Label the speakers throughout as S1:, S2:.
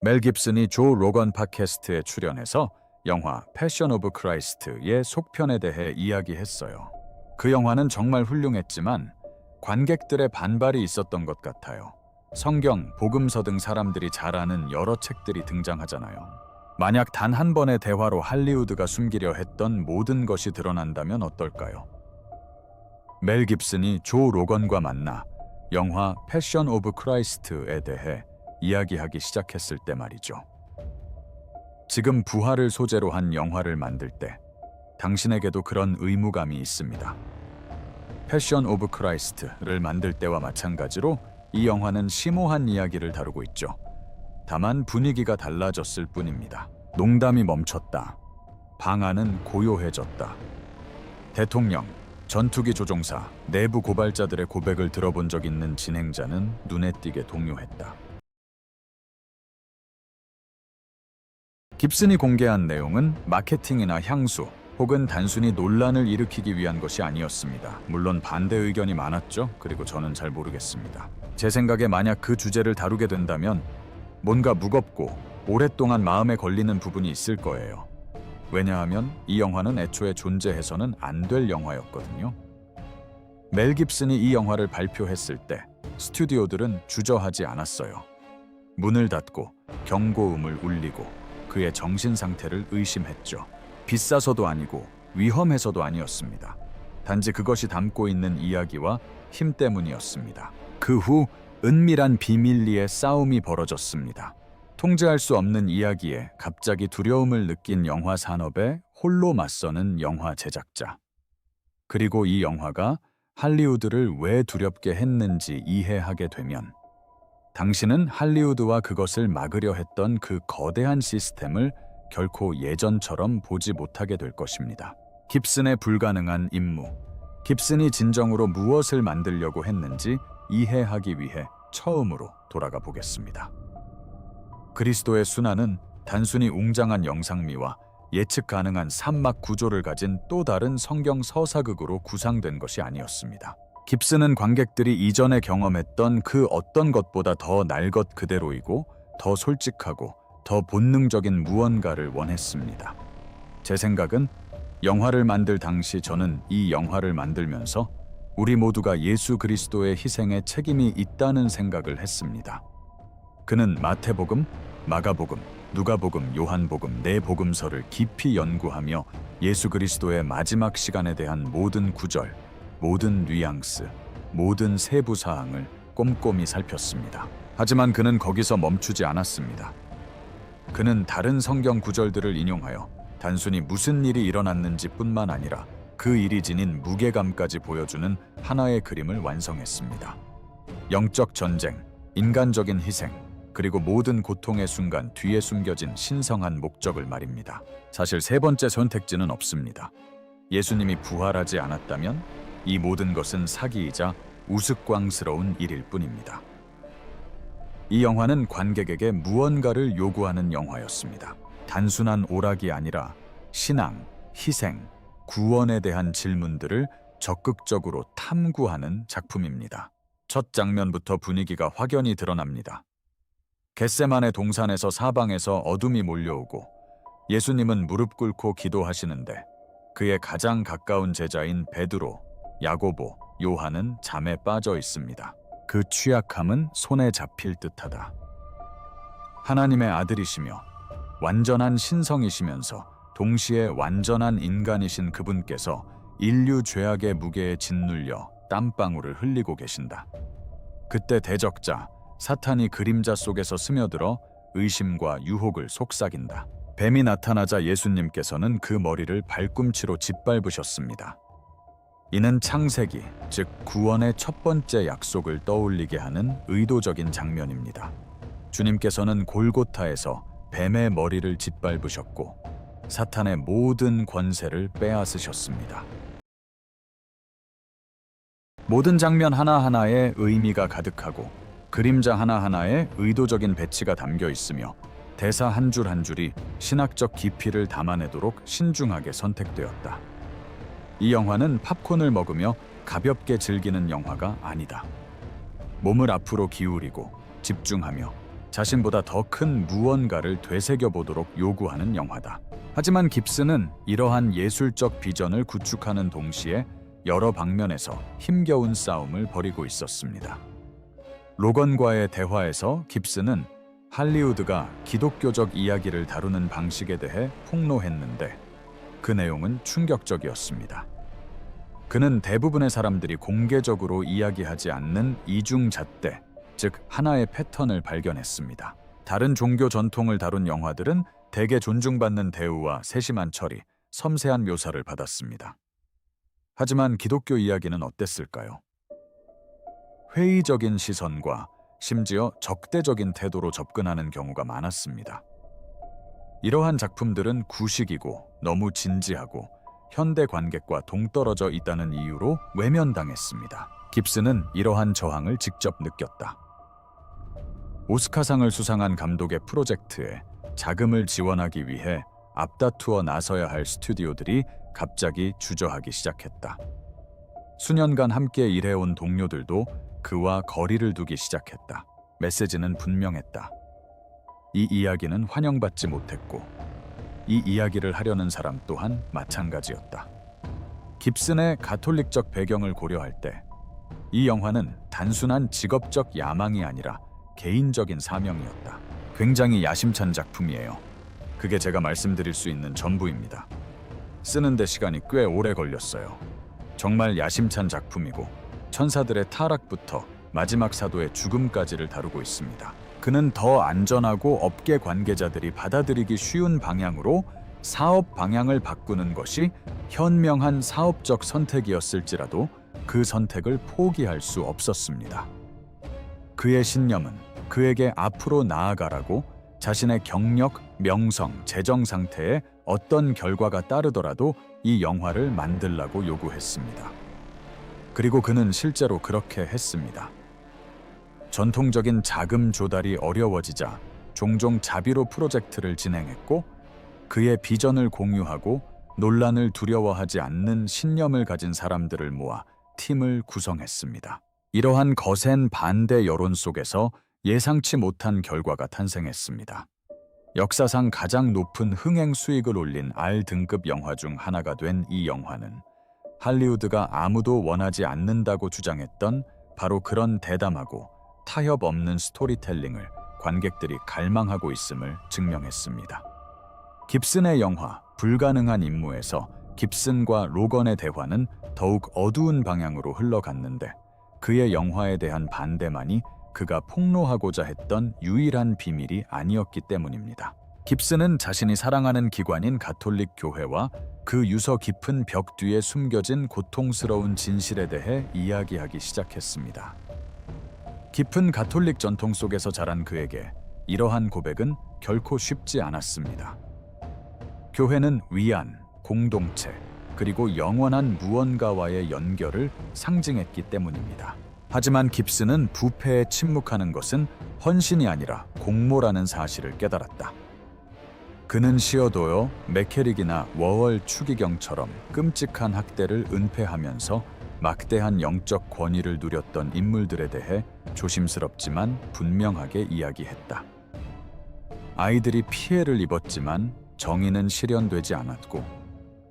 S1: 멜 깁슨이 조 로건 팟캐스트에 출연해서 영화 패션 오브 크라이스트의 속편에 대해 이야기했어요. 그 영화는 정말 훌륭했지만 관객들의 반발이 있었던 것 같아요. 성경, 복음서 등 사람들이 잘 아는 여러 책들이 등장하잖아요. 만약 단 한 번의 대화로 할리우드가 숨기려 했던 모든 것이 드러난다면 어떨까요? 멜 깁슨이 조 로건과 만나 영화 패션 오브 크라이스트에 대해 이야기하기 시작했을 때 말이죠. 지금 부활을 소재로 한 영화를 만들 때 당신에게도 그런 의무감이 있습니다. 패션 오브 크라이스트를 만들 때와 마찬가지로 이 영화는 심오한 이야기를 다루고 있죠. 다만 분위기가 달라졌을 뿐입니다. 농담이 멈췄다. 방안은 고요해졌다. 대통령, 전투기 조종사, 내부 고발자들의 고백을 들어본 적 있는 진행자는 눈에 띄게 동요했다. 깁슨이 공개한 내용은 마케팅이나 향수 혹은 단순히 논란을 일으키기 위한 것이 아니었습니다. 물론 반대 의견이 많았죠. 그리고 저는 잘 모르겠습니다. 제 생각에 만약 그 주제를 다루게 된다면 뭔가 무겁고 오랫동안 마음에 걸리는 부분이 있을 거예요. 왜냐하면 이 영화는 애초에 존재해서는 안 될 영화였거든요. 멜 깁슨이 이 영화를 발표했을 때 스튜디오들은 주저하지 않았어요. 문을 닫고 경고음을 울리고 그의 정신 상태를 의심했죠. 비싸서도 아니고 위험해서도 아니었습니다. 단지 그것이 담고 있는 이야기와 힘 때문이었습니다. 그 후 은밀한 비밀리에 싸움이 벌어졌습니다. 통제할 수 없는 이야기에 갑자기 두려움을 느낀 영화 산업에 홀로 맞서는 영화 제작자. 그리고 이 영화가 할리우드를 왜 두렵게 했는지 이해하게 되면 당신은 할리우드와 그것을 막으려 했던 그 거대한 시스템을 결코 예전처럼 보지 못하게 될 것입니다. 깁슨의 불가능한 임무. 깁슨이 진정으로 무엇을 만들려고 했는지 이해하기 위해 처음으로 돌아가 보겠습니다. 그리스도의 순환은 단순히 웅장한 영상미와 예측 가능한 산막 구조를 가진 또 다른 성경 서사극으로 구상된 것이 아니었습니다. 깁슨은 관객들이 이전에 경험했던 그 어떤 것보다 더 날 것 그대로이고 더 솔직하고 더 본능적인 무언가를 원했습니다. 제 생각은 영화를 만들 당시 저는 이 영화를 만들면서 우리 모두가 예수 그리스도의 희생에 책임이 있다는 생각을 했습니다. 그는 마태복음, 마가복음, 누가복음, 요한복음 네 복음서를 깊이 연구하며 예수 그리스도의 마지막 시간에 대한 모든 구절, 모든 뉘앙스, 모든 세부 사항을 꼼꼼히 살폈습니다. 하지만 그는 거기서 멈추지 않았습니다. 그는 다른 성경 구절들을 인용하여 단순히 무슨 일이 일어났는지 뿐만 아니라 그 일이 지닌 무게감까지 보여주는 하나의 그림을 완성했습니다. 영적 전쟁, 인간적인 희생, 그리고 모든 고통의 순간 뒤에 숨겨진 신성한 목적을 말입니다. 사실 세 번째 선택지는 없습니다. 예수님이 부활하지 않았다면 이 모든 것은 사기이자 우스꽝스러운 일일 뿐입니다. 이 영화는 관객에게 무언가를 요구하는 영화였습니다. 단순한 오락이 아니라 신앙, 희생, 구원에 대한 질문들을 적극적으로 탐구하는 작품입니다. 첫 장면부터 분위기가 확연히 드러납니다. 겟세마네 동산에서 사방에서 어둠이 몰려오고 예수님은 무릎 꿇고 기도하시는데 그의 가장 가까운 제자인 베드로, 야고보, 요한은 잠에 빠져 있습니다. 그 취약함은 손에 잡힐 듯하다. 하나님의 아들이시며 완전한 신성이시면서 동시에 완전한 인간이신 그분께서 인류 죄악의 무게에 짓눌려 땀방울을 흘리고 계신다. 그때 대적자, 사탄이 그림자 속에서 스며들어 의심과 유혹을 속삭인다. 뱀이 나타나자 예수님께서는 그 머리를 발꿈치로 짓밟으셨습니다. 이는 창세기, 즉 구원의 첫 번째 약속을 떠올리게 하는 의도적인 장면입니다. 주님께서는 골고타에서 뱀의 머리를 짓밟으셨고 사탄의 모든 권세를 빼앗으셨습니다. 모든 장면 하나하나에 의미가 가득하고 그림자 하나하나에 의도적인 배치가 담겨 있으며 대사 한 줄 한 줄이 신학적 깊이를 담아내도록 신중하게 선택되었다. 이 영화는 팝콘을 먹으며 가볍게 즐기는 영화가 아니다. 몸을 앞으로 기울이고 집중하며 자신보다 더 큰 무언가를 되새겨보도록 요구하는 영화다. 하지만 깁스는 이러한 예술적 비전을 구축하는 동시에 여러 방면에서 힘겨운 싸움을 벌이고 있었습니다. 로건과의 대화에서 깁스는 할리우드가 기독교적 이야기를 다루는 방식에 대해 폭로했는데 그 내용은 충격적이었습니다. 그는 대부분의 사람들이 공개적으로 이야기하지 않는 이중잣대, 즉 하나의 패턴을 발견했습니다. 다른 종교 전통을 다룬 영화들은 대개 존중받는 대우와 세심한 처리, 섬세한 묘사를 받았습니다. 하지만 기독교 이야기는 어땠을까요? 회의적인 시선과 심지어 적대적인 태도로 접근하는 경우가 많았습니다. 이러한 작품들은 구식이고 너무 진지하고 현대 관객과 동떨어져 있다는 이유로 외면당했습니다. 깁스는 이러한 저항을 직접 느꼈다. 오스카상을 수상한 감독의 프로젝트에 자금을 지원하기 위해 앞다투어 나서야 할 스튜디오들이 갑자기 주저하기 시작했다. 수년간 함께 일해온 동료들도 그와 거리를 두기 시작했다. 메시지는 분명했다. 이 이야기는 환영받지 못했고 이 이야기를 하려는 사람 또한 마찬가지였다. 깁슨의 가톨릭적 배경을 고려할 때 이 영화는 단순한 직업적 야망이 아니라 개인적인 사명이었다. 굉장히 야심찬 작품이에요. 그게 제가 말씀드릴 수 있는 전부입니다. 쓰는데 시간이 꽤 오래 걸렸어요. 정말 야심찬 작품이고 천사들의 타락부터 마지막 사도의 죽음까지를 다루고 있습니다. 그는 더 안전하고 업계 관계자들이 받아들이기 쉬운 방향으로 사업 방향을 바꾸는 것이 현명한 사업적 선택이었을지라도 그 선택을 포기할 수 없었습니다. 그의 신념은 그에게 앞으로 나아가라고 자신의 경력, 명성, 재정 상태에 어떤 결과가 따르더라도 이 영화를 만들라고 요구했습니다. 그리고 그는 실제로 그렇게 했습니다. 전통적인 자금 조달이 어려워지자 종종 자비로 프로젝트를 진행했고 그의 비전을 공유하고 논란을 두려워하지 않는 신념을 가진 사람들을 모아 팀을 구성했습니다. 이러한 거센 반대 여론 속에서 예상치 못한 결과가 탄생했습니다. 역사상 가장 높은 흥행 수익을 올린 R등급 영화 중 하나가 된 이 영화는 할리우드가 아무도 원하지 않는다고 주장했던 바로 그런 대담하고 타협 없는 스토리텔링을 관객들이 갈망하고 있음을 증명했습니다. 깁슨의 영화 불가능한 임무에서 깁슨과 로건의 대화는 더욱 어두운 방향으로 흘러갔는데 그의 영화에 대한 반대만이 그가 폭로하고자 했던 유일한 비밀이 아니었기 때문입니다. 깁슨은 자신이 사랑하는 기관인 가톨릭 교회와 그 유서 깊은 벽 뒤에 숨겨진 고통스러운 진실에 대해 이야기하기 시작했습니다. 깊은 가톨릭 전통 속에서 자란 그에게 이러한 고백은 결코 쉽지 않았습니다. 교회는 위안, 공동체, 그리고 영원한 무언가와의 연결을 상징했기 때문입니다. 하지만 깁슨은 부패에 침묵하는 것은 헌신이 아니라 공모라는 사실을 깨달았다. 그는 시어도어, 맥케릭이나 워월 추기경처럼 끔찍한 학대를 은폐하면서 막대한 영적 권위를 누렸던 인물들에 대해 조심스럽지만 분명하게 이야기했다. 아이들이 피해를 입었지만 정의는 실현되지 않았고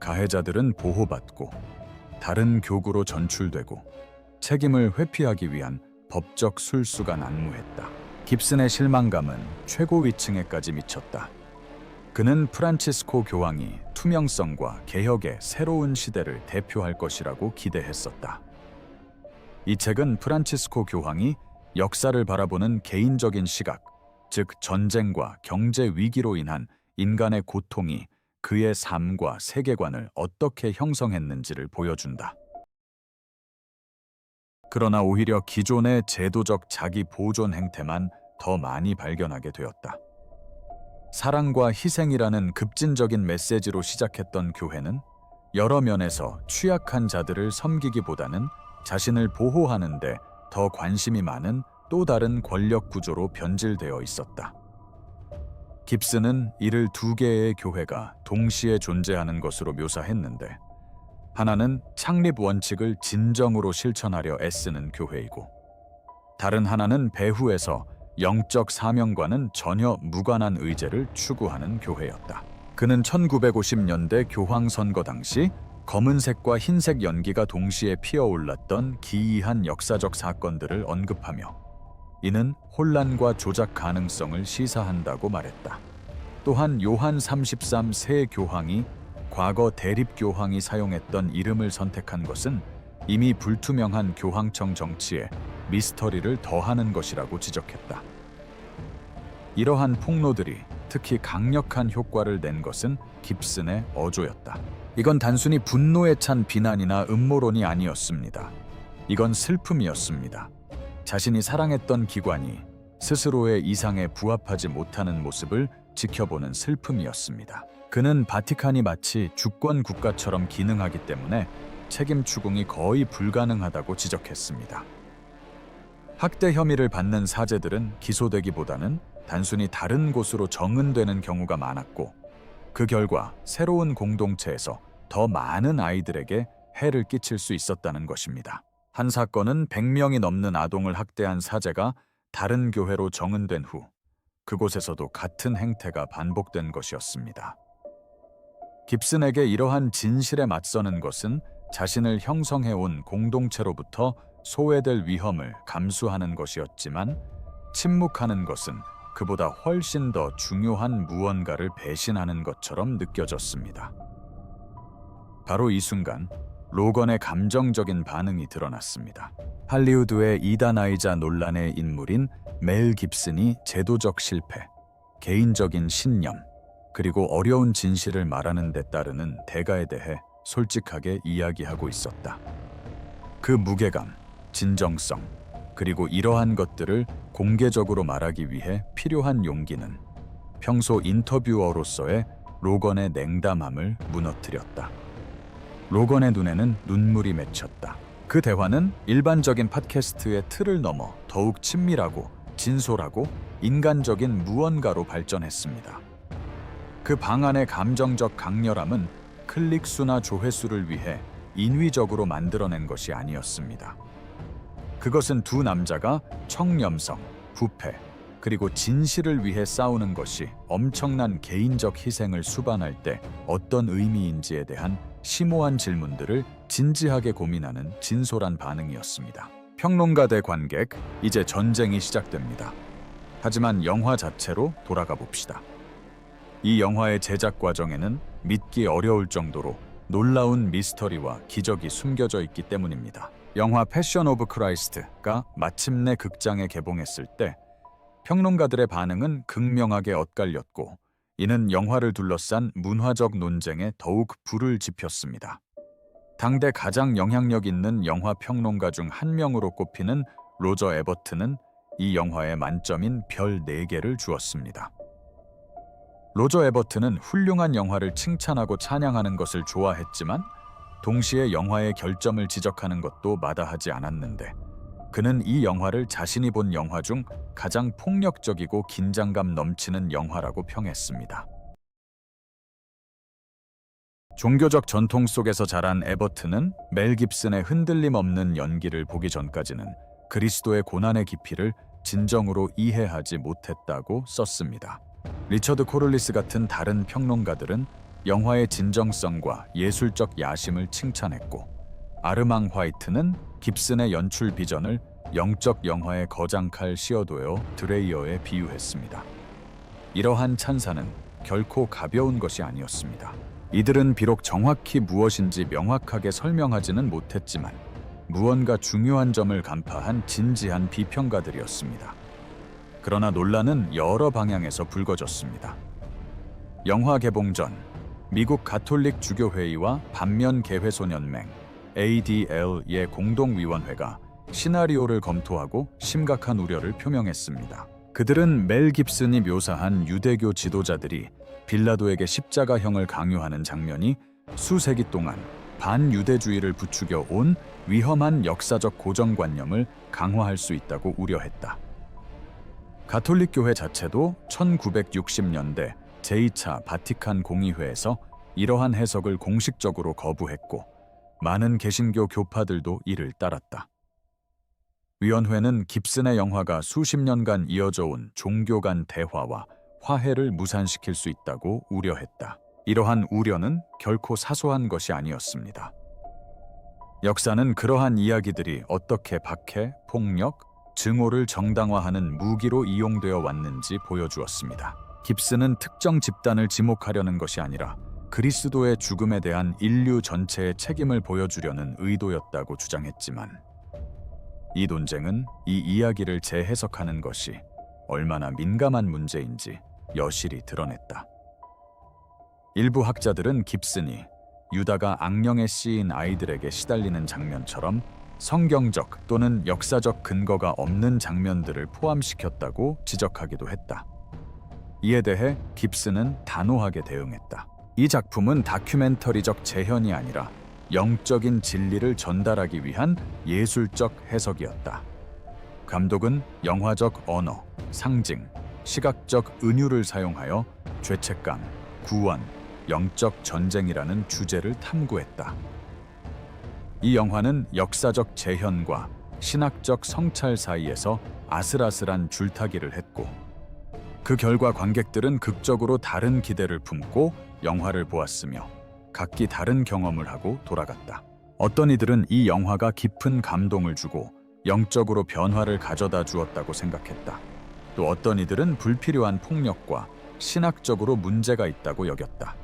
S1: 가해자들은 보호받고 다른 교구로 전출되고 책임을 회피하기 위한 법적 술수가 난무했다. 깁슨의 실망감은 최고위층에까지 미쳤다. 그는 프란치스코 교황이 투명성과 개혁의 새로운 시대를 대표할 것이라고 기대했었다. 이 책은 프란치스코 교황이 역사를 바라보는 개인적인 시각, 즉 전쟁과 경제 위기로 인한 인간의 고통이 그의 삶과 세계관을 어떻게 형성했는지를 보여준다. 그러나 오히려 기존의 제도적 자기 보존 행태만 더 많이 발견하게 되었다. 사랑과 희생이라는 급진적인 메시지로 시작했던 교회는 여러 면에서 취약한 자들을 섬기기보다는 자신을 보호하는 데 더 관심이 많은 또 다른 권력 구조로 변질되어 있었다. 깁슨은 이를 두 개의 교회가 동시에 존재하는 것으로 묘사했는데 하나는 창립 원칙을 진정으로 실천하려 애쓰는 교회이고 다른 하나는 배후에서 영적 사명과는 전혀 무관한 의제를 추구하는 교회였다. 그는 1950년대 교황 선거 당시 검은색과 흰색 연기가 동시에 피어올랐던 기이한 역사적 사건들을 언급하며 이는 혼란과 조작 가능성을 시사한다고 말했다. 또한 요한 33세 교황이 과거 대립교황이 사용했던 이름을 선택한 것은 이미 불투명한 교황청 정치에 미스터리를 더하는 것이라고 지적했다. 이러한 폭로들이 특히 강력한 효과를 낸 것은 깁슨의 어조였다. 이건 단순히 분노에 찬 비난이나 음모론이 아니었습니다. 이건 슬픔이었습니다. 자신이 사랑했던 기관이 스스로의 이상에 부합하지 못하는 모습을 지켜보는 슬픔이었습니다. 그는 바티칸이 마치 주권 국가처럼 기능하기 때문에 책임 추궁이 거의 불가능하다고 지적했습니다. 학대 혐의를 받는 사제들은 기소되기보다는 단순히 다른 곳으로 정은되는 경우가 많았고, 그 결과 새로운 공동체에서 더 많은 아이들에게 해를 끼칠 수 있었다는 것입니다. 한 사건은 100명이 넘는 아동을 학대한 사제가 다른 교회로 정은된 후 그곳에서도 같은 행태가 반복된 것이었습니다. 깁슨에게 이러한 진실에 맞서는 것은 자신을 형성해온 공동체로부터 소외될 위험을 감수하는 것이었지만, 침묵하는 것은 그보다 훨씬 더 중요한 무언가를 배신하는 것처럼 느껴졌습니다. 바로 이 순간 로건의 감정적인 반응이 드러났습니다. 할리우드의 이단아이자 논란의 인물인 멜 깁슨이 제도적 실패, 개인적인 신념, 그리고 어려운 진실을 말하는 데 따르는 대가에 대해 솔직하게 이야기하고 있었다. 그 무게감, 진정성, 그리고 이러한 것들을 공개적으로 말하기 위해 필요한 용기는 평소 인터뷰어로서의 로건의 냉담함을 무너뜨렸다. 로건의 눈에는 눈물이 맺혔다. 그 대화는 일반적인 팟캐스트의 틀을 넘어 더욱 친밀하고 진솔하고 인간적인 무언가로 발전했습니다. 그 방안의 감정적 강렬함은 클릭수나 조회수를 위해 인위적으로 만들어낸 것이 아니었습니다. 그것은 두 남자가 청렴성, 부패, 그리고 진실을 위해 싸우는 것이 엄청난 개인적 희생을 수반할 때 어떤 의미인지에 대한 심오한 질문들을 진지하게 고민하는 진솔한 반응이었습니다. 평론가 대 관객, 이제 전쟁이 시작됩니다. 하지만 영화 자체로 돌아가 봅시다. 이 영화의 제작 과정에는 믿기 어려울 정도로 놀라운 미스터리와 기적이 숨겨져 있기 때문입니다. 영화 패션 오브 크라이스트가 마침내 극장에 개봉했을 때 평론가들의 반응은 극명하게 엇갈렸고, 이는 영화를 둘러싼 문화적 논쟁에 더욱 불을 지폈습니다. 당대 가장 영향력 있는 영화 평론가 중 한 명으로 꼽히는 로저 에버튼은 이 영화에 만점인 별 4개를 주었습니다. 로저 에버튼은 훌륭한 영화를 칭찬하고 찬양하는 것을 좋아했지만 동시에 영화의 결점을 지적하는 것도 마다하지 않았는데, 그는 이 영화를 자신이 본 영화 중 가장 폭력적이고 긴장감 넘치는 영화라고 평했습니다. 종교적 전통 속에서 자란 에버튼은 멜 깁슨의 흔들림 없는 연기를 보기 전까지는 그리스도의 고난의 깊이를 진정으로 이해하지 못했다고 썼습니다. 리처드 코를리스 같은 다른 평론가들은 영화의 진정성과 예술적 야심을 칭찬했고, 아르망 화이트는 깁슨의 연출 비전을 영적 영화의 거장칼 시어도어 드레이어에 비유했습니다. 이러한 찬사는 결코 가벼운 것이 아니었습니다. 이들은 비록 정확히 무엇인지 명확하게 설명하지는 못했지만 무언가 중요한 점을 간파한 진지한 비평가들이었습니다. 그러나 논란은 여러 방향에서 불거졌습니다. 영화 개봉 전 미국 가톨릭 주교회의와 반면개회소연맹 ADL의 공동위원회가 시나리오를 검토하고 심각한 우려를 표명했습니다. 그들은 멜 깁슨이 묘사한 유대교 지도자들이 빌라도에게 십자가형을 강요하는 장면이 수세기 동안 반유대주의를 부추겨 온 위험한 역사적 고정관념을 강화할 수 있다고 우려했다. 가톨릭 교회 자체도 1960년대 제2차 바티칸 공의회에서 이러한 해석을 공식적으로 거부했고, 많은 개신교 교파들도 이를 따랐다. 위원회는 깁슨의 영화가 수십 년간 이어져 온 종교 간 대화와 화해를 무산시킬 수 있다고 우려했다. 이러한 우려는 결코 사소한 것이 아니었습니다. 역사는 그러한 이야기들이 어떻게 박해, 폭력, 증오를 정당화하는 무기로 이용되어 왔는지 보여주었습니다. 깁슨은 특정 집단을 지목하려는 것이 아니라 그리스도의 죽음에 대한 인류 전체의 책임을 보여주려는 의도였다고 주장했지만, 이 논쟁은 이 이야기를 재해석하는 것이 얼마나 민감한 문제인지 여실히 드러냈다. 일부 학자들은 깁슨이 유다가 악령에 씌인 아이들에게 시달리는 장면처럼 성경적 또는 역사적 근거가 없는 장면들을 포함시켰다고 지적하기도 했다. 이에 대해 깁슨은 단호하게 대응했다. 이 작품은 다큐멘터리적 재현이 아니라 영적인 진리를 전달하기 위한 예술적 해석이었다. 감독은 영화적 언어, 상징, 시각적 은유를 사용하여 죄책감, 구원, 영적 전쟁이라는 주제를 탐구했다. 이 영화는 역사적 재현과 신학적 성찰 사이에서 아슬아슬한 줄타기를 했고, 그 결과 관객들은 극적으로 다른 기대를 품고 영화를 보았으며 각기 다른 경험을 하고 돌아갔다. 어떤 이들은 이 영화가 깊은 감동을 주고 영적으로 변화를 가져다 주었다고 생각했다. 또 어떤 이들은 불필요한 폭력과 신학적으로 문제가 있다고 여겼다.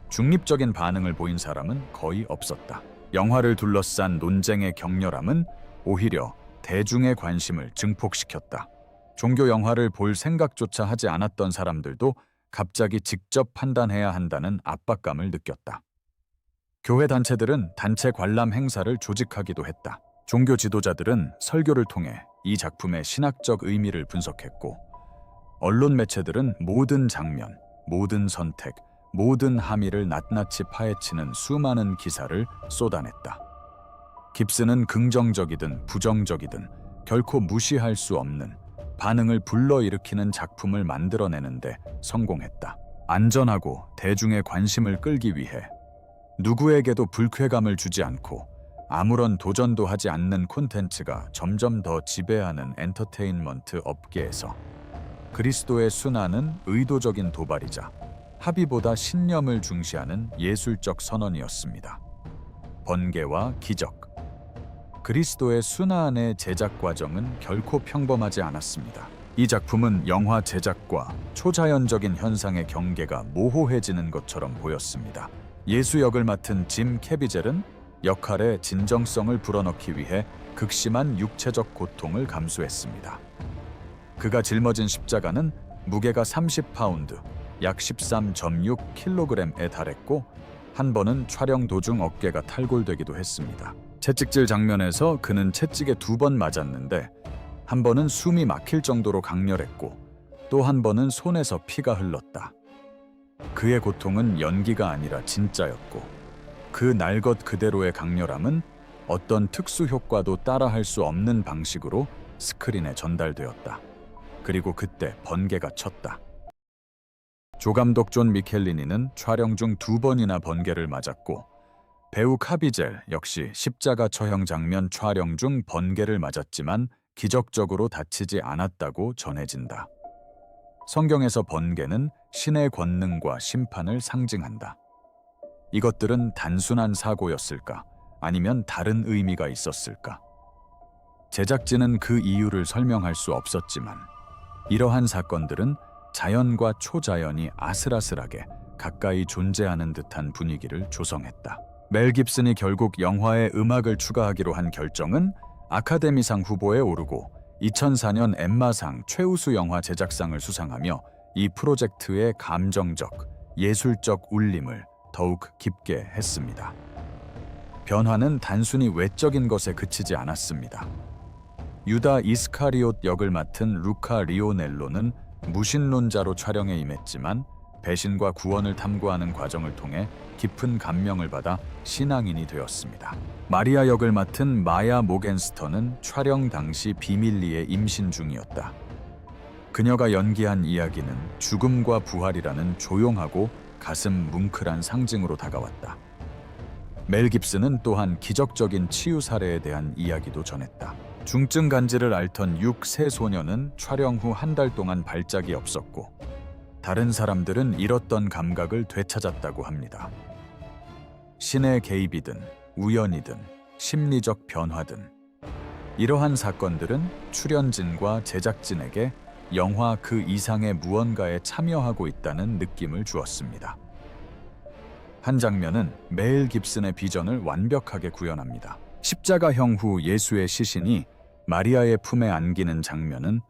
S1: 중립적인 반응을 보인 사람은 거의 없었다. 영화를 둘러싼 논쟁의 격렬함은 오히려 대중의 관심을 증폭시켰다. 종교 영화를 볼 생각조차 하지 않았던 사람들도 갑자기 직접 판단해야 한다는 압박감을 느꼈다. 교회 단체들은 단체 관람 행사를 조직하기도 했다. 종교 지도자들은 설교를 통해 이 작품의 신학적 의미를 분석했고, 언론 매체들은 모든 장면, 모든 선택, 모든 함의를 낱낱이 파헤치는 수많은 기사를 쏟아냈다. 깁슨은 긍정적이든 부정적이든 결코 무시할 수 없는 반응을 불러일으키는 작품을 만들어내는데 성공했다. 안전하고 대중의 관심을 끌기 위해 누구에게도 불쾌감을 주지 않고 아무런 도전도 하지 않는 콘텐츠가 점점 더 지배하는 엔터테인먼트 업계에서 그리스도의 순환은 의도적인 도발이자 합의보다 신념을 중시하는 예술적 선언이었습니다. 번개와 기적. 그리스도의 순환의 제작 과정은 결코 평범하지 않았습니다. 이 작품은 영화 제작과 초자연적인 현상의 경계가 모호해지는 것처럼 보였습니다. 예수 역을 맡은 짐 캐비젤은 역할의 진정성을 불어넣기 위해 극심한 육체적 고통을 감수했습니다. 그가 짊어진 십자가는 무게가 30파운드, 약 13.6kg에 달했고, 한 번은 촬영 도중 어깨가 탈골되기도 했습니다. 채찍질 장면에서 그는 채찍에 2번 맞았는데, 한 번은 숨이 막힐 정도로 강렬했고, 또 한 번은 손에서 피가 흘렀다. 그의 고통은 연기가 아니라 진짜였고, 그 날 것 그대로의 강렬함은 어떤 특수 효과도 따라할 수 없는 방식으로 스크린에 전달되었다. 그리고 그때 번개가 쳤다. 조감독 존 미켈리니는 촬영 중 2번이나 번개를 맞았고, 배우 카비젤 역시 십자가 처형 장면 촬영 중 번개를 맞았지만 기적적으로 다치지 않았다고 전해진다. 성경에서 번개는 신의 권능과 심판을 상징한다. 이것들은 단순한 사고였을까? 아니면 다른 의미가 있었을까? 제작진은 그 이유를 설명할 수 없었지만, 이러한 사건들은 자연과 초자연이 아슬아슬하게 가까이 존재하는 듯한 분위기를 조성했다. 멜 깁슨이 결국 영화에 음악을 추가하기로 한 결정은 아카데미상 후보에 오르고 2004년 엠마상 최우수 영화 제작상을 수상하며 이 프로젝트의 감정적, 예술적 울림을 더욱 깊게 했습니다. 변화는 단순히 외적인 것에 그치지 않았습니다. 유다 이스카리옷 역을 맡은 루카 리오넬로는 무신론자로 촬영에 임했지만 배신과 구원을 탐구하는 과정을 통해 깊은 감명을 받아 신앙인이 되었습니다. 마리아 역을 맡은 마야 모겐스터는 촬영 당시 비밀리에 임신 중이었다. 그녀가 연기한 이야기는 죽음과 부활이라는 조용하고 가슴 뭉클한 상징으로 다가왔다. 멜 깁슨은 또한 기적적인 치유 사례에 대한 이야기도 전했다. 중증 간지를 앓던 6세 소녀는 촬영 후 한 달 동안 발작이 없었고 다른 사람들은 잃었던 감각을 되찾았다고 합니다. 신의 개입이든 우연이든 심리적 변화든 이러한 사건들은 출연진과 제작진에게 영화 그 이상의 무언가에 참여하고 있다는 느낌을 주었습니다. 한 장면은 멜 깁슨의 비전을 완벽하게 구현합니다. 십자가형 후 예수의 시신이 마리아의 품에 안기는 장면은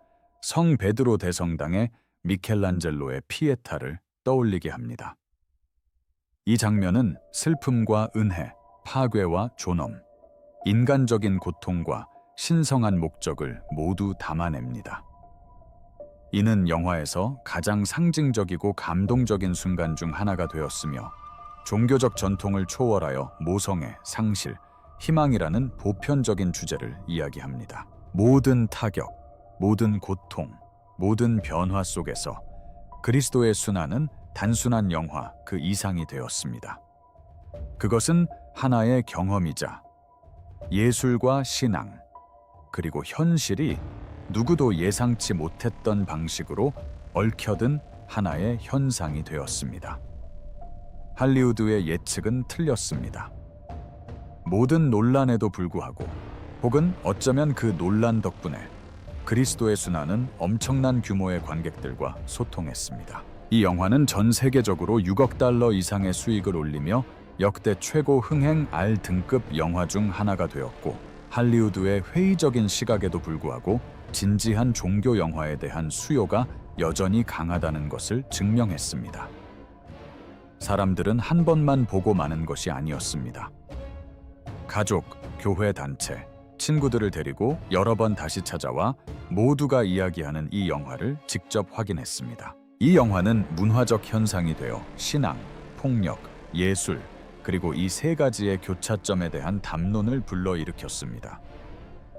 S1: 성 베드로 대성당의 미켈란젤로의 피에타를 떠올리게 합니다. 이 장면은 슬픔과 은혜, 파괴와 존엄, 인간적인 고통과 신성한 목적을 모두 담아냅니다. 이는 영화에서 가장 상징적이고 감동적인 순간 중 하나가 되었으며 종교적 전통을 초월하여 모성애, 상실, 희망이라는 보편적인 주제를 이야기합니다. 모든 타격, 모든 고통, 모든 변화 속에서 그리스도의 순환은 단순한 영화 그 이상이 되었습니다. 그것은 하나의 경험이자 예술과 신앙, 그리고 현실이 누구도 예상치 못했던 방식으로 얽혀든 하나의 현상이 되었습니다. 할리우드의 예측은 틀렸습니다. 모든 논란에도 불구하고, 혹은 어쩌면 그 논란 덕분에 그리스도의 순환은 엄청난 규모의 관객들과 소통했습니다. 이 영화는 전 세계적으로 6억 달러 이상의 수익을 올리며 역대 최고 흥행 R 등급 영화 중 하나가 되었고, 할리우드의 회의적인 시각에도 불구하고 진지한 종교 영화에 대한 수요가 여전히 강하다는 것을 증명했습니다. 사람들은 한 번만 보고 마는 것이 아니었습니다. 가족, 교회 단체, 친구들을 데리고 여러 번 다시 찾아와 모두가 이야기하는 이 영화를 직접 확인했습니다. 이 영화는 문화적 현상이 되어 신앙, 폭력, 예술, 그리고 이 세 가지의 교차점에 대한 담론을 불러일으켰습니다.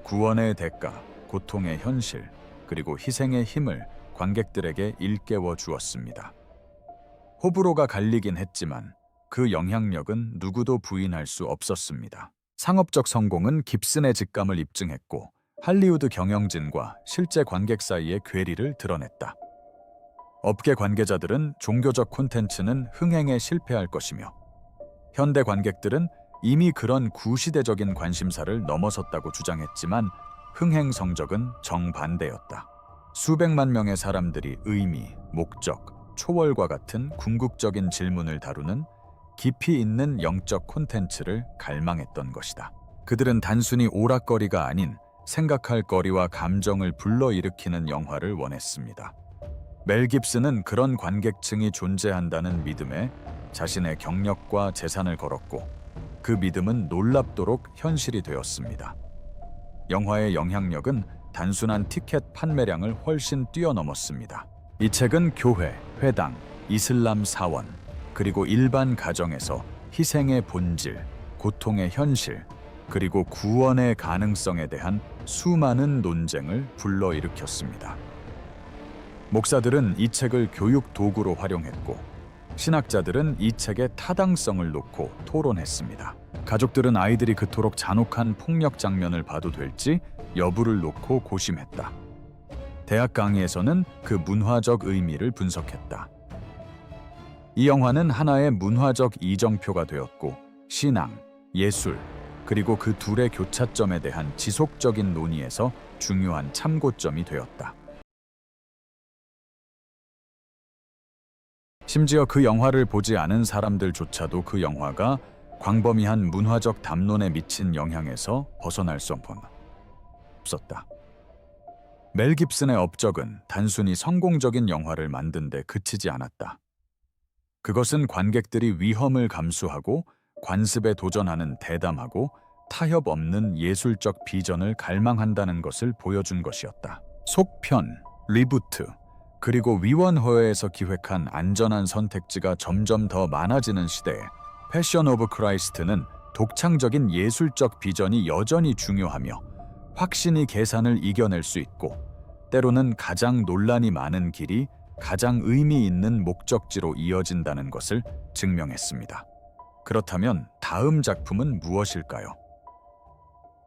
S1: 구원의 대가, 고통의 현실, 그리고 희생의 힘을 관객들에게 일깨워 주었습니다. 호불호가 갈리긴 했지만 그 영향력은 누구도 부인할 수 없었습니다. 상업적 성공은 깁슨의 직감을 입증했고 할리우드 경영진과 실제 관객 사이의 괴리를 드러냈다. 업계 관계자들은 종교적 콘텐츠는 흥행에 실패할 것이며 현대 관객들은 이미 그런 구시대적인 관심사를 넘어섰다고 주장했지만 흥행 성적은 정반대였다. 수백만 명의 사람들이 의미, 목적, 초월과 같은 궁극적인 질문을 다루는 깊이 있는 영적 콘텐츠를 갈망했던 것이다. 그들은 단순히 오락거리가 아닌 생각할 거리와 감정을 불러일으키는 영화를 원했습니다. 멜 깁슨은 그런 관객층이 존재한다는 믿음에 자신의 경력과 재산을 걸었고 그 믿음은 놀랍도록 현실이 되었습니다. 영화의 영향력은 단순한 티켓 판매량을 훨씬 뛰어넘었습니다. 이 책은 교회, 회당, 이슬람 사원, 그리고 일반 가정에서 희생의 본질, 고통의 현실, 그리고 구원의 가능성에 대한 수많은 논쟁을 불러일으켰습니다. 목사들은 이 책을 교육 도구로 활용했고 신학자들은 이 책의 타당성을 놓고 토론했습니다. 가족들은 아이들이 그토록 잔혹한 폭력 장면을 봐도 될지 여부를 놓고 고심했다. 대학 강의에서는 그 문화적 의미를 분석했다. 이 영화는 하나의 문화적 이정표가 되었고 신앙, 예술, 그리고 그 둘의 교차점에 대한 지속적인 논의에서 중요한 참고점이 되었다. 심지어 그 영화를 보지 않은 사람들조차도 그 영화가 광범위한 문화적 담론에 미친 영향에서 벗어날 수 없었다. 멜 깁슨의 업적은 단순히 성공적인 영화를 만든 데 그치지 않았다. 그것은 관객들이 위험을 감수하고 관습에 도전하는 대담하고 타협 없는 예술적 비전을 갈망한다는 것을 보여준 것이었다. 속편, 리부트, 그리고 위원회에서 기획한 안전한 선택지가 점점 더 많아지는 시대에 패션 오브 크라이스트는 독창적인 예술적 비전이 여전히 중요하며 확신이 계산을 이겨낼 수 있고 때로는 가장 논란이 많은 길이 가장 의미 있는 목적지로 이어진다는 것을 증명했습니다. 그렇다면 다음 작품은 무엇일까요?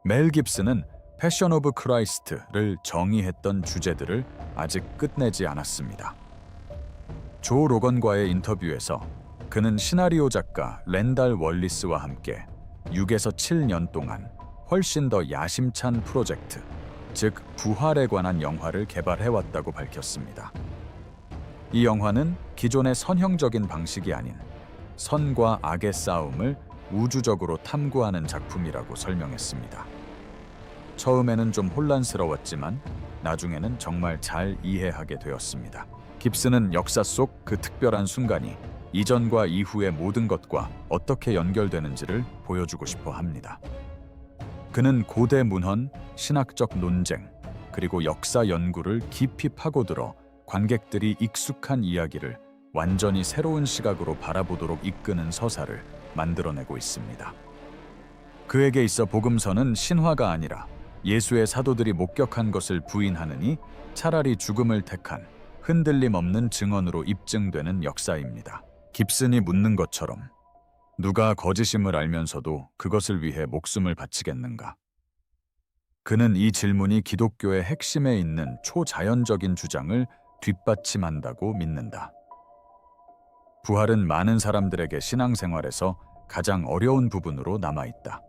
S1: 멜 깁슨은 패션 오브 크라이스트를 정의했던 주제들을 아직 끝내지 않았습니다. 조 로건과의 인터뷰에서 그는 시나리오 작가 랜달 월리스와 함께 6에서 7년 동안 훨씬 더 야심찬 프로젝트, 즉 부활에 관한 영화를 개발해왔다고 밝혔습니다. 이 영화는 기존의 선형적인 방식이 아닌 선과 악의 싸움을 우주적으로 탐구하는 작품이라고 설명했습니다. 처음에는 좀 혼란스러웠지만 나중에는 정말 잘 이해하게 되었습니다. 깁스는 역사 속 그 특별한 순간이 이전과 이후의 모든 것과 어떻게 연결되는지를 보여주고 싶어 합니다. 그는 고대 문헌, 신학적 논쟁, 그리고 역사 연구를 깊이 파고들어 관객들이 익숙한 이야기를 완전히 새로운 시각으로 바라보도록 이끄는 서사를 만들어내고 있습니다. 그에게 있어 복음서는 신화가 아니라 예수의 사도들이 목격한 것을 부인하느니 차라리 죽음을 택한 흔들림 없는 증언으로 입증되는 역사입니다. 깁슨이 묻는 것처럼 누가 거짓임을 알면서도 그것을 위해 목숨을 바치겠는가? 그는 이 질문이 기독교의 핵심에 있는 초자연적인 주장을 뒷받침한다고 믿는다. 부활은 많은 사람들에게 신앙생활에서 가장 어려운 부분으로 남아있다.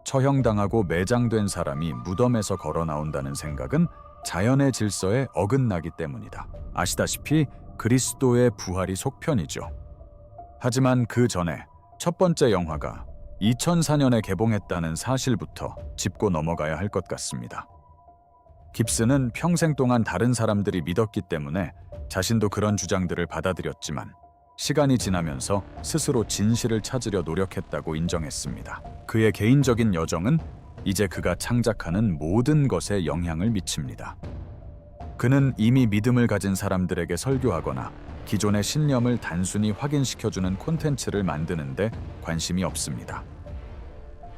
S1: 처형당하고 매장된 사람이 무덤에서 걸어 나온다는 생각은 자연의 질서에 어긋나기 때문이다. 아시다시피 그리스도의 부활이 속편이죠. 하지만 그 전에 첫 번째 영화가 2004년에 개봉했다는 사실부터 짚고 넘어가야 할 것 같습니다. 깁슨은 평생 동안 다른 사람들이 믿었기 때문에 자신도 그런 주장들을 받아들였지만 시간이 지나면서 스스로 진실을 찾으려 노력했다고 인정했습니다. 그의 개인적인 여정은 이제 그가 창작하는 모든 것에 영향을 미칩니다. 그는 이미 믿음을 가진 사람들에게 설교하거나 기존의 신념을 단순히 확인시켜주는 콘텐츠를 만드는데 관심이 없습니다.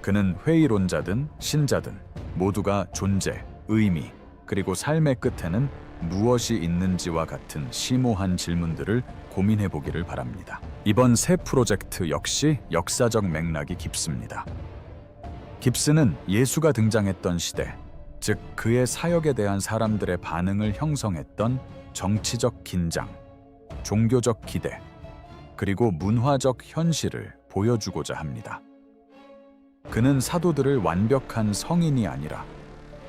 S1: 그는 회의론자든 신자든 모두가 존재, 의미, 그리고 삶의 끝에는 무엇이 있는지와 같은 심오한 질문들을 고민해보기를 바랍니다. 이번 새 프로젝트 역시 역사적 맥락이 깊습니다. 깁슨은 예수가 등장했던 시대, 즉 그의 사역에 대한 사람들의 반응을 형성했던 정치적 긴장, 종교적 기대, 그리고 문화적 현실을 보여주고자 합니다. 그는 사도들을 완벽한 성인이 아니라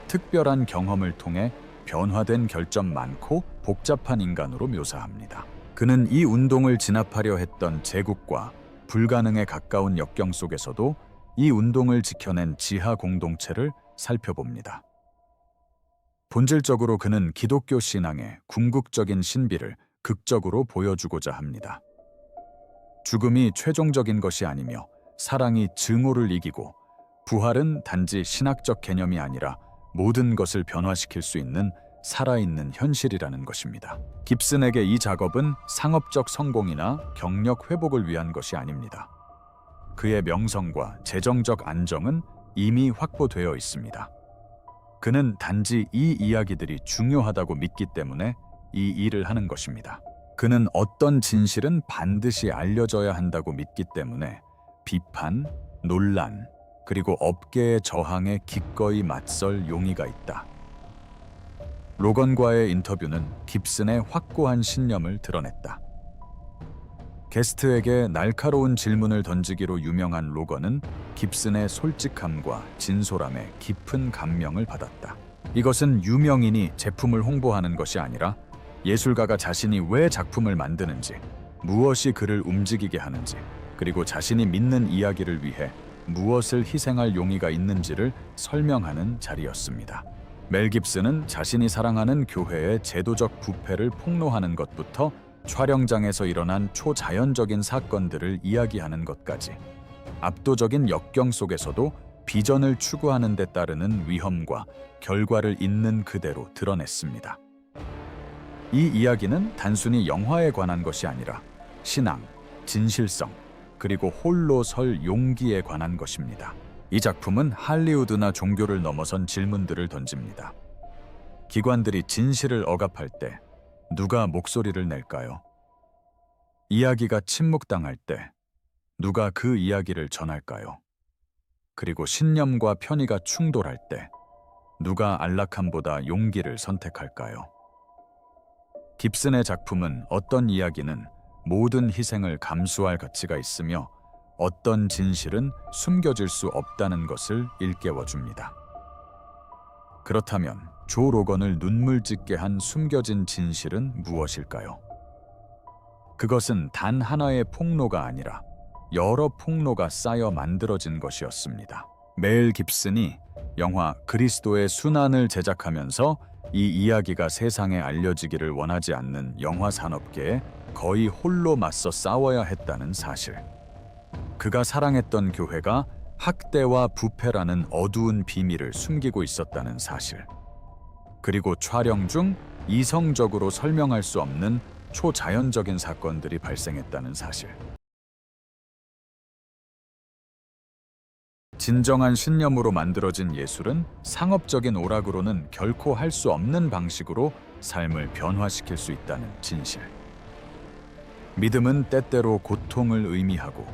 S1: 특별한 경험을 통해 변화된 결점 많고 복잡한 인간으로 묘사합니다. 그는 이 운동을 진압하려 했던 제국과 불가능에 가까운 역경 속에서도 이 운동을 지켜낸 지하 공동체를 살펴봅니다. 본질적으로 그는 기독교 신앙의 궁극적인 신비를 극적으로 보여주고자 합니다. 죽음이 최종적인 것이 아니며 사랑이 증오를 이기고 부활은 단지 신학적 개념이 아니라 모든 것을 변화시킬 수 있는 살아있는 현실이라는 것입니다. 깁슨에게 이 작업은 상업적 성공이나 경력 회복을 위한 것이 아닙니다. 그의 명성과 재정적 안정은 이미 확보되어 있습니다. 그는 단지 이 이야기들이 중요하다고 믿기 때문에 이 일을 하는 것입니다. 그는 어떤 진실은 반드시 알려져야 한다고 믿기 때문에 비판, 논란, 그리고 업계의 저항에 기꺼이 맞설 용의가 있다. 로건과의 인터뷰는 깁슨의 확고한 신념을 드러냈다. 게스트에게 날카로운 질문을 던지기로 유명한 로건은 깁슨의 솔직함과 진솔함에 깊은 감명을 받았다. 이것은 유명인이 제품을 홍보하는 것이 아니라 예술가가 자신이 왜 작품을 만드는지, 무엇이 그를 움직이게 하는지, 그리고 자신이 믿는 이야기를 위해 무엇을 희생할 용의가 있는지를 설명하는 자리였습니다. 멜 깁슨은 자신이 사랑하는 교회의 제도적 부패를 폭로하는 것부터 촬영장에서 일어난 초자연적인 사건들을 이야기하는 것까지 압도적인 역경 속에서도 비전을 추구하는 데 따르는 위험과 결과를 있는 그대로 드러냈습니다. 이 이야기는 단순히 영화에 관한 것이 아니라 신앙, 진실성, 그리고 홀로 설 용기에 관한 것입니다. 이 작품은 할리우드나 종교를 넘어선 질문들을 던집니다. 기관들이 진실을 억압할 때 누가 목소리를 낼까요? 이야기가 침묵당할 때 누가 그 이야기를 전할까요? 그리고 신념과 편의가 충돌할 때 누가 안락함보다 용기를 선택할까요? 깁슨의 작품은 어떤 이야기는 모든 희생을 감수할 가치가 있으며 어떤 진실은 숨겨질 수 없다는 것을 일깨워줍니다. 그렇다면 조 로건을 눈물 짓게 한 숨겨진 진실은 무엇일까요? 그것은 단 하나의 폭로가 아니라 여러 폭로가 쌓여 만들어진 것이었습니다. 멜 깁슨이 영화 그리스도의 순환을 제작하면서 이 이야기가 세상에 알려지기를 원하지 않는 영화 산업계에 거의 홀로 맞서 싸워야 했다는 사실. 그가 사랑했던 교회가 학대와 부패라는 어두운 비밀을 숨기고 있었다는 사실. 그리고 촬영 중 이성적으로 설명할 수 없는 초자연적인 사건들이 발생했다는 사실. 진정한 신념으로 만들어진 예술은 상업적인 오락으로는 결코 할 수 없는 방식으로 삶을 변화시킬 수 있다는 진실. 믿음은 때때로 고통을 의미하고,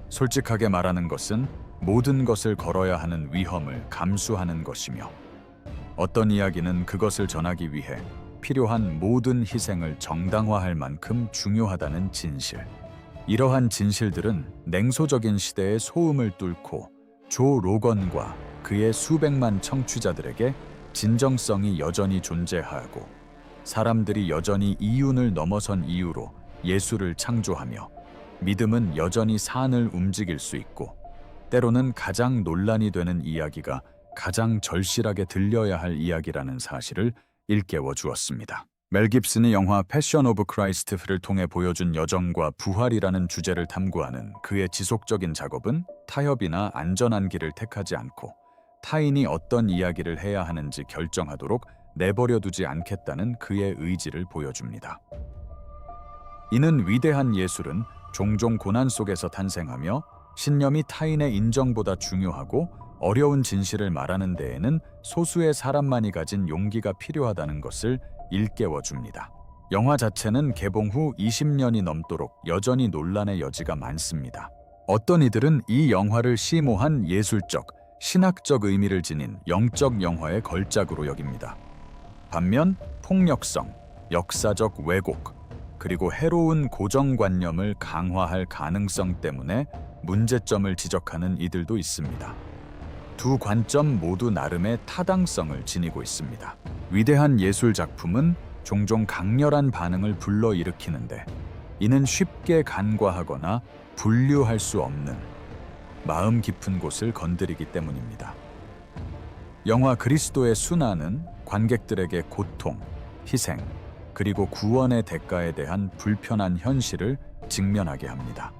S1: 솔직하게 말하는 것은 모든 것을 걸어야 하는 위험을 감수하는 것이며, 어떤 이야기는 그것을 전하기 위해 필요한 모든 희생을 정당화할 만큼 중요하다는 진실. 이러한 진실들은 냉소적인 시대의 소음을 뚫고 조 로건과 그의 수백만 청취자들에게 진정성이 여전히 존재하고, 사람들이 여전히 이윤을 넘어선 이유로 예술을 창조하며, 믿음은 여전히 산을 움직일 수 있고, 때로는 가장 논란이 되는 이야기가 가장 절실하게 들려야 할 이야기라는 사실을 일깨워 주었습니다. 멜 깁슨이 영화 패션 오브 크라이스트를 통해 보여준 여정과 부활이라는 주제를 탐구하는 그의 지속적인 작업은 타협이나 안전한 길을 택하지 않고 타인이 어떤 이야기를 해야 하는지 결정하도록 내버려두지 않겠다는 그의 의지를 보여줍니다. 이는 위대한 예술은 종종 고난 속에서 탄생하며, 신념이 타인의 인정보다 중요하고 어려운 진실을 말하는 데에는 소수의 사람만이 가진 용기가 필요하다는 것을 일깨워줍니다. 영화 자체는 개봉 후 20년이 넘도록 여전히 논란의 여지가 많습니다. 어떤 이들은 이 영화를 심오한 예술적, 신학적 의미를 지닌 영적 영화의 걸작으로 여깁니다. 반면 폭력성, 역사적 왜곡, 그리고 해로운 고정관념을 강화할 가능성 때문에 문제점을 지적하는 이들도 있습니다. 두 관점 모두 나름의 타당성을 지니고 있습니다. 위대한 예술 작품은 종종 강렬한 반응을 불러일으키는데, 이는 쉽게 간과하거나 분류할 수 없는 마음 깊은 곳을 건드리기 때문입니다. 영화 그리스도의 순환은 관객들에게 고통, 희생, 그리고 구원의 대가에 대한 불편한 현실을 직면하게 합니다.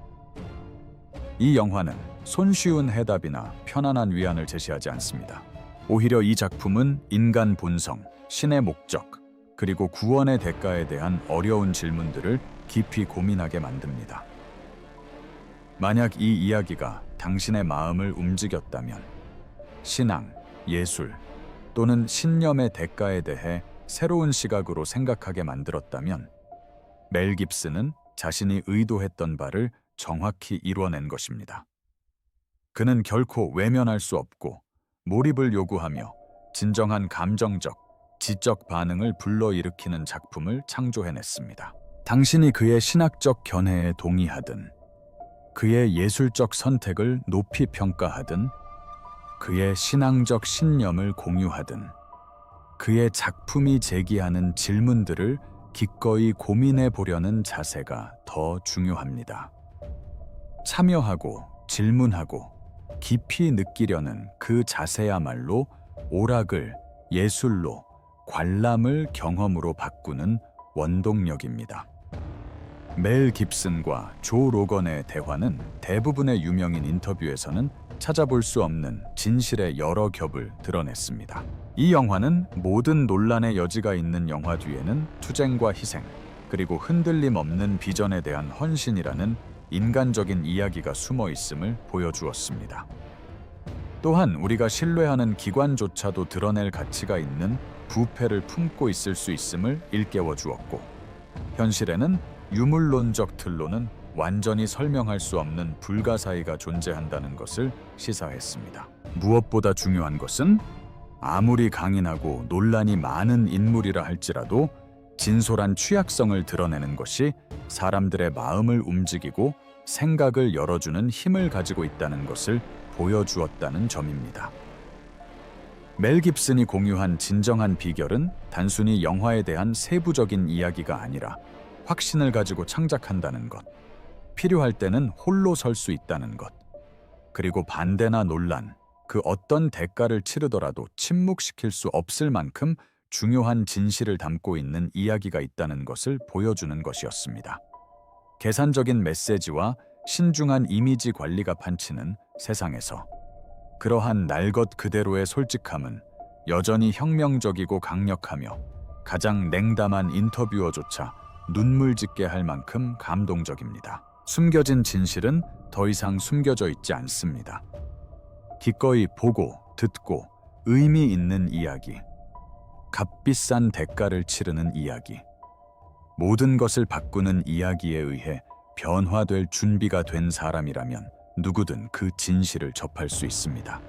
S1: 이 영화는 손쉬운 해답이나 편안한 위안을 제시하지 않습니다. 오히려 이 작품은 인간 본성, 신의 목적, 그리고 구원의 대가에 대한 어려운 질문들을 깊이 고민하게 만듭니다. 만약 이 이야기가 당신의 마음을 움직였다면, 신앙, 예술 또는 신념의 대가에 대해 새로운 시각으로 생각하게 만들었다면, 멜 깁슨은 자신이 의도했던 바를 정확히 이뤄낸 것입니다. 그는 결코 외면할 수 없고 몰입을 요구하며 진정한 감정적, 지적 반응을 불러일으키는 작품을 창조해냈습니다. 당신이 그의 신학적 견해에 동의하든, 그의 예술적 선택을 높이 평가하든, 그의 신앙적 신념을 공유하든, 그의 작품이 제기하는 질문들을 기꺼이 고민해 보려는 자세가 더 중요합니다. 참여하고 질문하고 깊이 느끼려는 그 자세야말로 오락을 예술로, 관람을 경험으로 바꾸는 원동력입니다. 멜 깁슨과 조 로건의 대화는 대부분의 유명인 인터뷰에서는 찾아볼 수 없는 진실의 여러 겹을 드러냈습니다. 이 영화는 모든 논란의 여지가 있는 영화 뒤에는 투쟁과 희생, 그리고 흔들림 없는 비전에 대한 헌신이라는 인간적인 이야기가 숨어 있음을 보여주었습니다. 또한 우리가 신뢰하는 기관조차도 드러낼 가치가 있는 부패를 품고 있을 수 있음을 일깨워 주었고, 현실에는 유물론적 틀로는 완전히 설명할 수 없는 불가사의가 존재한다는 것을 시사했습니다. 무엇보다 중요한 것은 아무리 강인하고 논란이 많은 인물이라 할지라도 진솔한 취약성을 드러내는 것이 사람들의 마음을 움직이고 생각을 열어주는 힘을 가지고 있다는 것을 보여주었다는 점입니다. 멜 깁슨이 공유한 진정한 비결은 단순히 영화에 대한 세부적인 이야기가 아니라 확신을 가지고 창작한다는 것, 필요할 때는 홀로 설 수 있다는 것, 그리고 반대나 논란, 그 어떤 대가를 치르더라도 침묵시킬 수 없을 만큼 중요한 진실을 담고 있는 이야기가 있다는 것을 보여주는 것이었습니다. 계산적인 메시지와 신중한 이미지 관리가 판치는 세상에서 그러한 날 것 그대로의 솔직함은 여전히 혁명적이고 강력하며 가장 냉담한 인터뷰어조차 눈물 짓게 할 만큼 감동적입니다. 숨겨진 진실은 더 이상 숨겨져 있지 않습니다. 기꺼이 보고 듣고 의미 있는 이야기, 값비싼 대가를 치르는 이야기, 모든 것을 바꾸는 이야기에 의해 변화될 준비가 된 사람이라면 누구든 그 진실을 접할 수 있습니다.